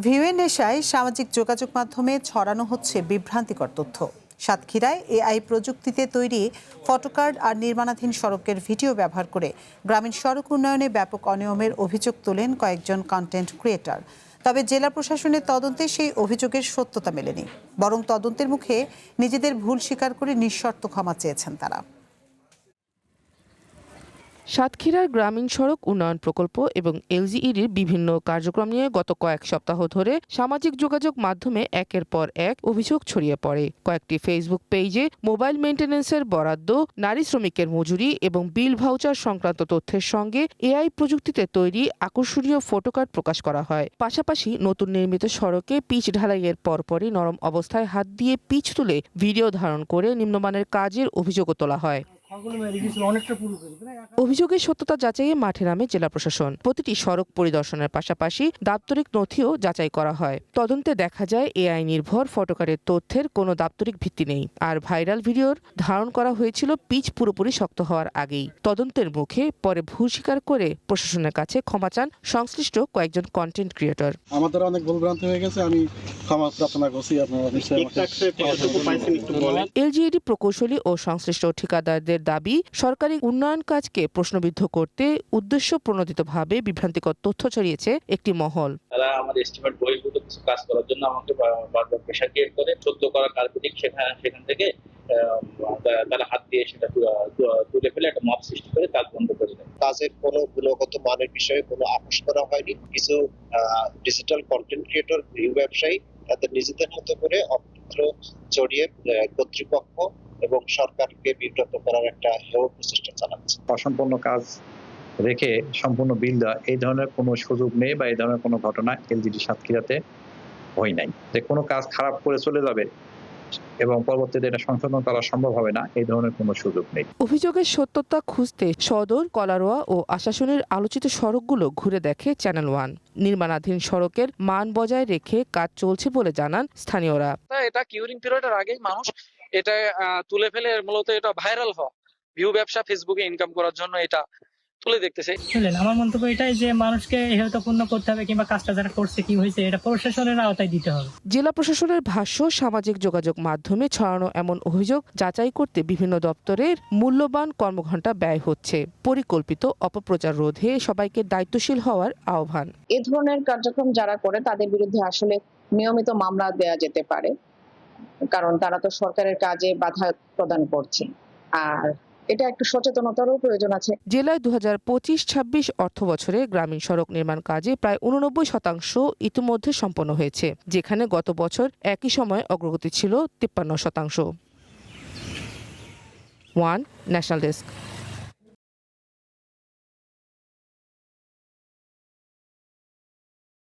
ভিউয়ের নেশায় সামাজিক যোগাযোগ মাধ্যমে ছড়ানো হচ্ছে বিভ্রান্তিকর তথ্য। সাতক্ষীরায় এআই প্রযুক্তিতে তৈরি ফটোকার্ড আর নির্মাণাধীন সড়কের ভিডিও ব্যবহার করে গ্রামীণ সড়ক উন্নয়নে ব্যাপক অনিয়মের অভিযোগ তোলেন কয়েকজন কন্টেন্ট ক্রিয়েটর। তবে জেলা প্রশাসনের তদন্তে সেই অভিযোগের সত্যতা মেলেনি, বরং তদন্তের মুখে নিজেদের ভুল স্বীকার করে নিঃশর্ত ক্ষমা চেয়েছেন তারা। সাতক্ষীরার গ্রামীণ সড়ক উন্নয়ন প্রকল্প এবং এলজিইডির বিভিন্ন কার্যক্রম নিয়ে গত কয়েক সপ্তাহ ধরে সামাজিক যোগাযোগ মাধ্যমে একের পর এক অভিযোগ ছড়িয়ে পড়ে। কয়েকটি ফেসবুক পেজে মোবাইল মেইনটেন্যান্সের বরাদ্দ, নারী শ্রমিকের মজুরি এবং বিল ভাউচার সংক্রান্ত তথ্যের সঙ্গে এআই প্রযুক্তিতে তৈরি আকর্ষণীয় ফটোকার্ড প্রকাশ করা হয়। পাশাপাশি নতুন নির্মিত সড়কে পিচ ঢালাইয়ের পরপরই নরম অবস্থায় হাত দিয়ে পিচ তুলে ভিডিও ধারণ করে নিম্নমানের কাজের অভিযোগও তোলা হয়। অভিযোগের সত্যতা যাচাইয়ে মাঠে নামে জেলা প্রশাসন। প্রতিটি সড়ক পরিদর্শনের পাশাপাশি দাপ্তরিক নথিও যাচাই করা হয়। তদন্তে দেখা যায় এআই নির্ভর ফটোকার্ডের তথ্যের কোনো দাপ্তরিক ভিত্তি নেই, আর ভাইরাল ভিডিওর ধারণ করা হয়েছিল পিচ পুরোপুরি শক্ত হওয়ার আগেই। তদন্তের মুখে পরে ভুল স্বীকার করে প্রশাসনের কাছে ক্ষমা চান সংশ্লিষ্ট কয়েকজন কন্টেন্ট ক্রিয়েটর। আমাদের অনেক ভুলভ্রান্তি হয়ে গেছে, আমি ক্ষমা প্রার্থনা করছি। এলজিইডি প্রকৌশলী ও সংশ্লিষ্ট ঠিকাদারদের দাবি, সরকারি উন্নয়ন কাজকে প্রশ্নবিদ্ধ করতে উদ্দেশ্য প্রণোদিতভাবে বিভ্রান্তিকর তথ্য ছড়িয়েছে একটি মহল। তারা আমাদের এস্টিমেট বহির্ভূত কিছু কাজ করার জন্য আমাকে বারবার প্রেশার ক্রিয়েট করে সদ্য করা কাল্পনিক সেখান থেকে তারা হাত দিয়ে সেটা তুলে ফেলে একটা মব সৃষ্টি করে কাজ বন্ধ করে দেয়। কাজের কোনো গুণগত মানের বিষয়ে কোনো আপোষ করা হয়নি। কিছু ডিজিটাল কন্টেন্ট ক্রিয়েটর ব্যবসায়ী তাদের নিজেদের মতো করে অপত্র জড়িয়ে কর্তৃপক্ষ এবং সরকারকে বিব্রত করার একটা হেয় প্রচেষ্টা চালাচ্ছে। অসম্পূর্ণ কাজ রেখে সম্পূর্ণ বিল দেওয়া, এই ধরনের কোনো সুযোগ নেই বা এই ধরনের কোনো ঘটনা এলজিইডি সাতক্ষীরাতে হয় নাই। যে কোনো কাজ খারাপ করে চলে যাবে এবং পরবর্তীতে এটা সংশোধন করা সম্ভব হবে না, এই ধরনের কোনো সুযোগ নেই। অভিযোগের সত্যতা খুঁজতে সদর, কলারোয়া ও আশাশুনির আলোচিত সড়কগুলো ঘুরে দেখে চ্যানেল ওয়ান। নির্মাণাধীন সড়কের মান বজায় রেখে কাজ চলছে বলে জানান স্থানীয়রা। এটা কিউরিং পিরিয়ডের আগেই মানুষ এটা তুলে ফেলে মূলত এটা ভাইরাল হওয়া, ভিউ ব্যবসা, ফেসবুকে ইনকাম করার জন্য এটা তুলে দেখতেছে। আমার মন্তব্য এটাই যে মানুষকে হেয়তাপূর্ণ করতে হবে কিংবা কাজটা যারা করছে কি হয়েছে এটা প্রশাসনের আওতায় দিতে হবে। জেলা প্রশাসনের ভাষ্য, সামাজিক যোগাযোগ মাধ্যমে ছড়ানো এমন অভিযোগ যাচাই করতে বিভিন্ন দপ্তরের মূল্যবান কর্মঘণ্টা ব্যয় হচ্ছে। পরিকল্পিত অপপ্রচার রোধে সবাইকে দায়িত্বশীল হওয়ার আহ্বান। এই ধরনের কার্যক্রম যারা করে তাদের বিরুদ্ধে আসলে নিয়মিত মামলা দেওয়া যেতে পারে, কারণ তারা তো সরকারের কাজে বাধা প্রদান করছে। আর এটা একটু সচেতনতারও প্রয়োজন আছে। জেলায় 2025-26 অর্থ বছরে গ্রামীণ সড়ক নির্মাণ কাজে প্রায় 89% ইতিমধ্যে সম্পন্ন হয়েছে, যেখানে গত বছর একই সময়ে অগ্রগতি ছিল 53%। One national desk.